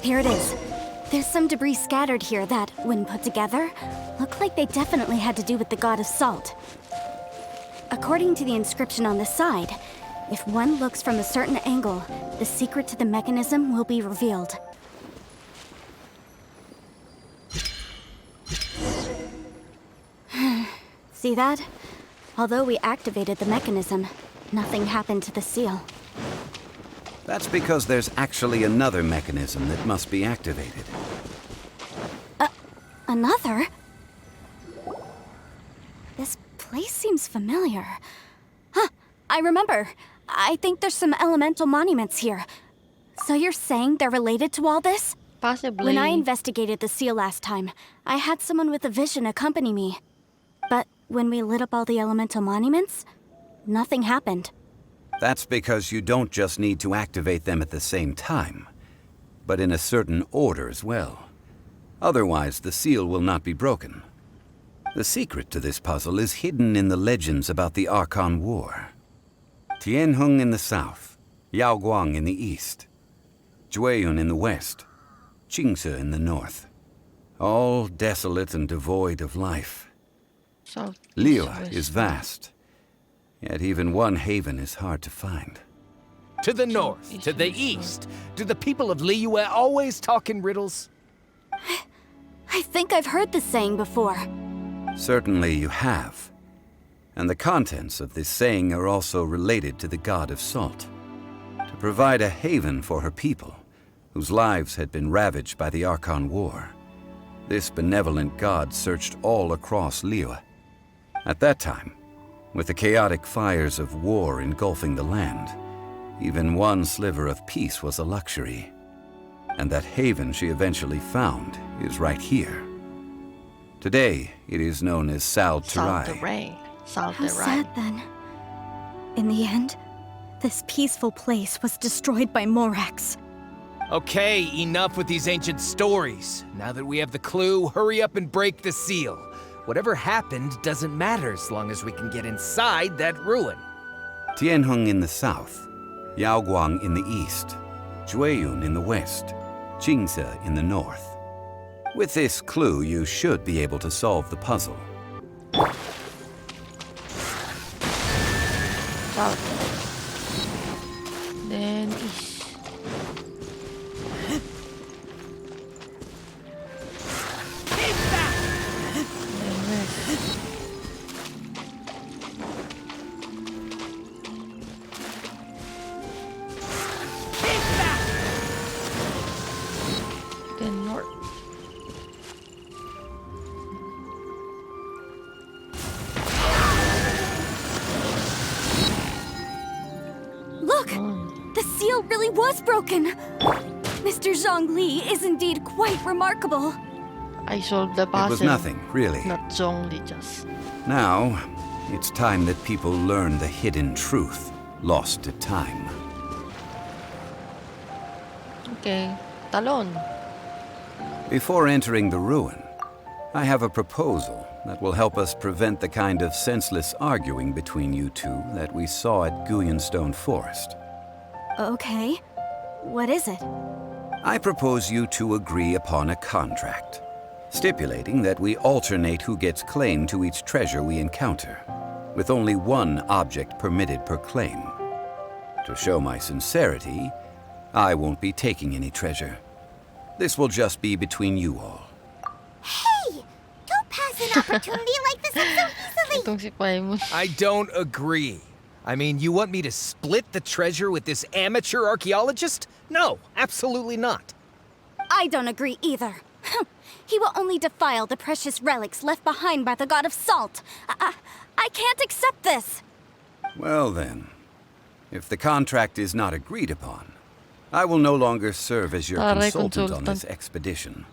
Here it is. There's some debris scattered here that, when put together, look like they definitely had to do with the god of salt. According to the inscription on the side, if one looks from a certain angle, the secret to the mechanism will be revealed. See that? Although we activated the mechanism, nothing happened to the seal. That's because there's actually another mechanism that must be activated. Another? This place seems familiar. Huh, I remember. I think there's some elemental monuments here. So you're saying they're related to all this? Possibly. When I investigated the seal last time, I had someone with a vision accompany me. But when we lit up all the elemental monuments, nothing happened. That's because you don't just need to activate them at the same time, but in a certain order as well. Otherwise, the seal will not be broken. The secret to this puzzle is hidden in the legends about the Archon War. Tianheng in the south, Yaoguang in the east, Jueyun in the west, Qingce in the north. All desolate and devoid of life. Liyue is vast, yet even one haven is hard to find. To the north, to the east. Do the people of Liyue always talk in riddles? I think I've heard this saying before. Certainly you have. And the contents of this saying are also related to the god of salt. To provide a haven for her people, whose lives had been ravaged by the Archon War, this benevolent god searched all across Liyue. At that time, with the chaotic fires of war engulfing the land, even one sliver of peace was a luxury. And that haven she eventually found is right here. Today, it is known as Sal Flore. How sad then. In the end, this peaceful place was destroyed by Morax. Okay, enough with these ancient stories. Now that we have the clue, hurry up and break the seal. Whatever happened doesn't matter as long as we can get inside that ruin. Tianheng in the south, Yaoguang in the east, Jueyun in the west, Qingce in the north. With this clue, you should be able to solve the puzzle. Then east. Then north. Look! The seal really was broken! Mr. Zhongli is indeed quite remarkable. I solved the puzzle. It was nothing, really. Not Zhongli, just. Now, it's time that people learn the hidden truth, lost to time. Okay. Talon. Before entering the ruin, I have a proposal that will help us prevent the kind of senseless arguing between you two that we saw at Guyenstone Forest. Okay. What is it? I propose you two agree upon a contract, stipulating that we alternate who gets claim to each treasure we encounter, with only one object permitted per claim. To show my sincerity, I won't be taking any treasure. This will just be between you all. Hey! Don't pass an opportunity like this up so easily! Itong si Paimon. I don't agree. I mean, you want me to split the treasure with this amateur archaeologist? No, absolutely not. I don't agree either. He will only defile the precious relics left behind by the god of salt. I can't accept this. Well then, if the contract is not agreed upon, I will no longer serve as your consultant on this expedition.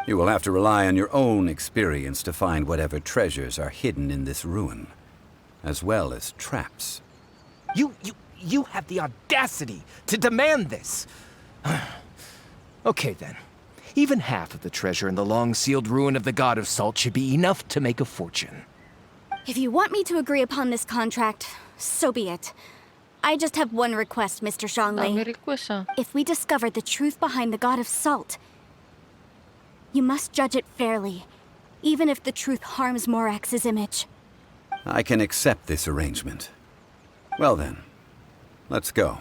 You will have to rely on your own experience to find whatever treasures are hidden in this ruin, as well as traps. You have the audacity to demand this. Okay then. Even half of the treasure in the long-sealed ruin of the God of Salt should be enough to make a fortune. If you want me to agree upon this contract, so be it. I just have one request, Mr. Dami Zhongli. request ah. If we discover the truth behind the God of Salt, you must judge it fairly, even if the truth harms Morax's image. I can accept this arrangement. Well then, let's go.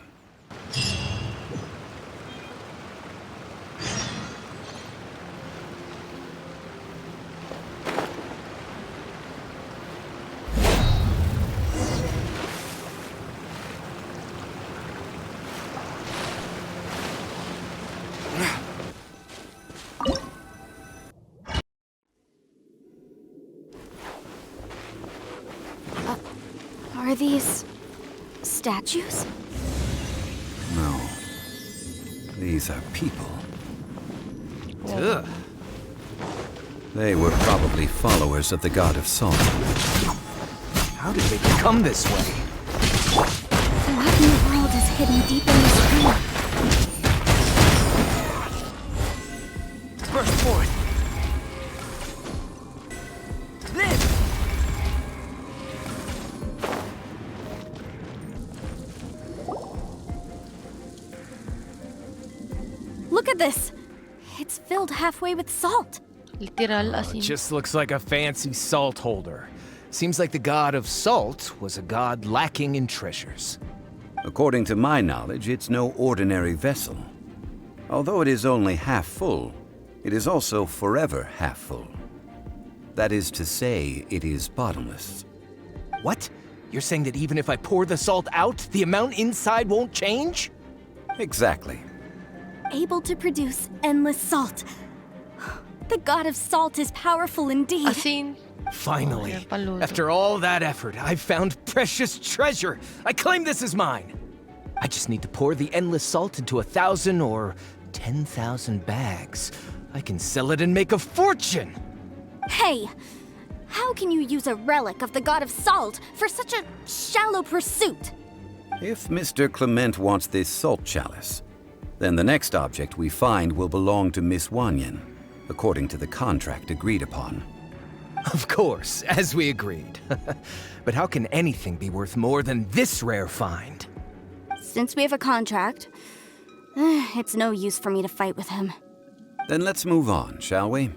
Are these statues? No. These are people. Ugh. They were probably followers of the God of Salt. How did they become this way? What in the world is hidden deep in this room? Burst forth! This! Look at this! It's filled halfway with salt. Literal as in. Just looks like a fancy salt holder. Seems like the god of salt was a god lacking in treasures. According to my knowledge, it's no ordinary vessel. Although it is only half full, it is also forever half full. That is to say, it is bottomless. What? You're saying that even if I pour the salt out, the amount inside won't change? Exactly. Able to produce endless salt. The God of Salt is powerful indeed. As in. Finally, Oh, paludo. after all that effort, I've found precious treasure. I claim this as mine. I just need to pour the endless salt into 1,000 or 10,000 bags. I can sell it and make a fortune. Hey! How can you use a relic of the God of Salt for such a shallow pursuit? If Mr. Clement wants this salt chalice, then the next object we find will belong to Miss Wanyan, according to the contract agreed upon. Of course, as we agreed. But how can anything be worth more than this rare find? Since we have a contract, it's no use for me to fight with him. Then let's move on, shall we?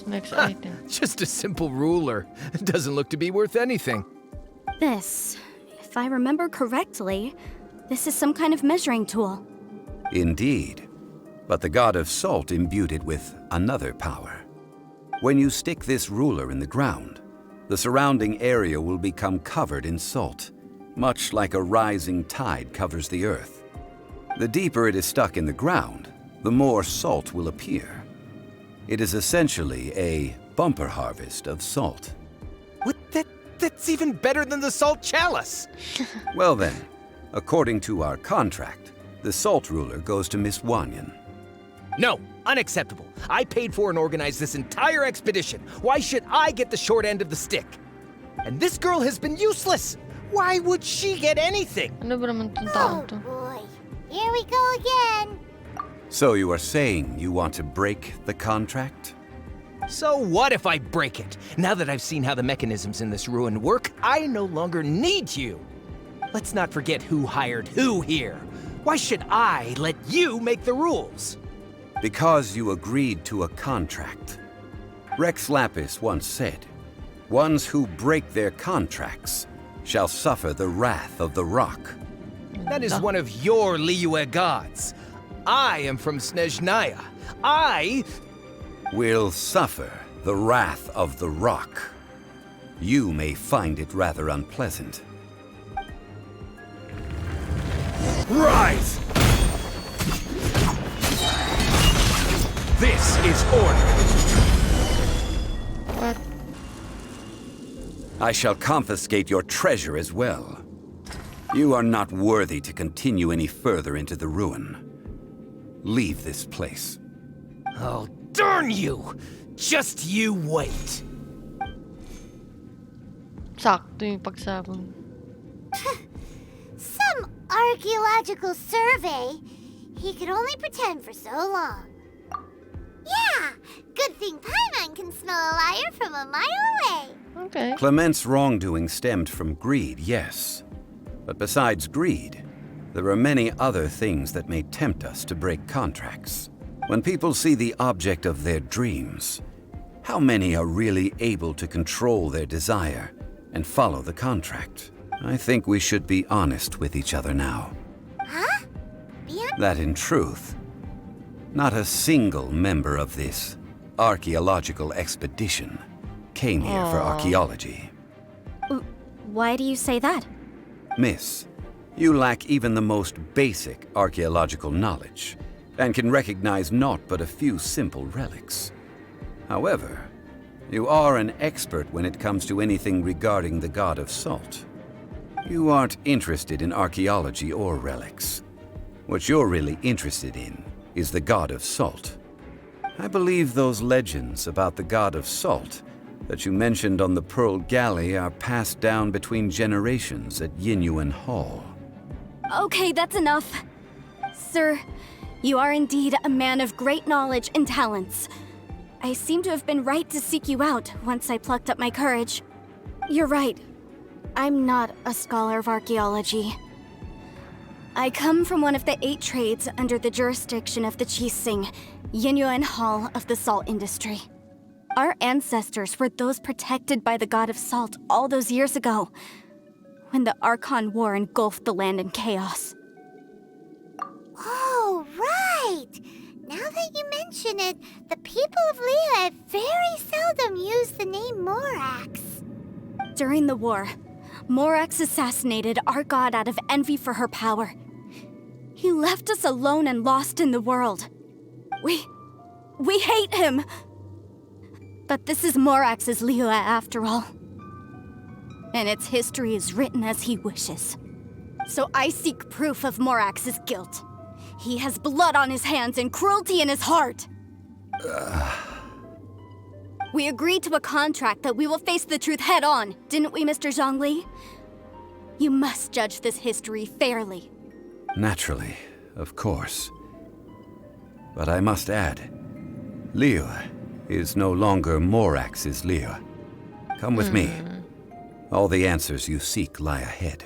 Next item. Just a simple ruler. It doesn't look to be worth anything. This, if I remember correctly, this is some kind of measuring tool. Indeed. But the God of Salt imbued it with another power. When you stick this ruler in the ground, the surrounding area will become covered in salt, much like a rising tide covers the earth. The deeper it is stuck in the ground, the more salt will appear. It is essentially a bumper harvest of salt. What? That's even better than the salt chalice. Well then, according to our contract, the salt ruler goes to Miss Wanyan. No, unacceptable. I paid for and organized this entire expedition. Why should I get the short end of the stick? And this girl has been useless. Why would she get anything? Ano ba naman tong Oh taong to? boy. Here we go again. So you are saying you want to break the contract? So what if I break it? Now that I've seen how the mechanisms in this ruin work, I no longer need you. Let's not forget who hired who here. Why should I let you make the rules? Because you agreed to a contract. Rex Lapis once said, "Ones who break their contracts shall suffer the wrath of the rock." That is one of your Liyue gods. I am from Snezhnaya. I Will suffer the wrath of the rock. You may find it rather unpleasant. rise! This is order. What? I shall confiscate your treasure as well. You are not worthy to continue any further into the ruin. Leave this place. Oh, darn you! Just you wait. Sakto yung pagsabong. Some archaeological survey. He could only pretend for so long. Yeah, good thing Paimon can smell a liar from a mile away. Okay. Clement's wrongdoing stemmed from greed, yes. But besides greed, there are many other things that may tempt us to break contracts. When people see the object of their dreams, how many are really able to control their desire and follow the contract? I think we should be honest with each other now. Huh? Beyond That in truth, not a single member of this archaeological expedition came here for archaeology. Why do you say that? Miss, you lack even the most basic archaeological knowledge and can recognize naught but a few simple relics. However, you are an expert when it comes to anything regarding the god of salt. You aren't interested in archaeology or relics. What you're really interested in is the god of salt. I believe those legends about the god of salt that you mentioned on the Pearl Galley are passed down between generations at Yinyuan Hall. Okay, that's enough. Sir, you are indeed a man of great knowledge and talents. I seem to have been right to seek you out once I plucked up my courage. You're right. I'm not a scholar of archaeology. I come from one of the 8 trades under the jurisdiction of the Chising, Yinyuan Hall of the salt industry. Our ancestors were those protected by the god of salt all those years ago, when the Archon War engulfed the land in chaos. Oh, right! Now that you mention it, the people of Liyue very seldom use the name Morax. During the war, Morax assassinated our god out of envy for her power. He left us alone and lost in the world. We hate him! But this is Morax's Liyue after all. And its history is written as he wishes. So I seek proof of Morax's guilt. He has blood on his hands and cruelty in his heart. We agreed to a contract that we will face the truth head on, didn't we, Mr. Zhongli? You must judge this history fairly. Naturally, of course. But I must add, Liyue is no longer Morax's Liyue. Come with me. All the answers you seek lie ahead.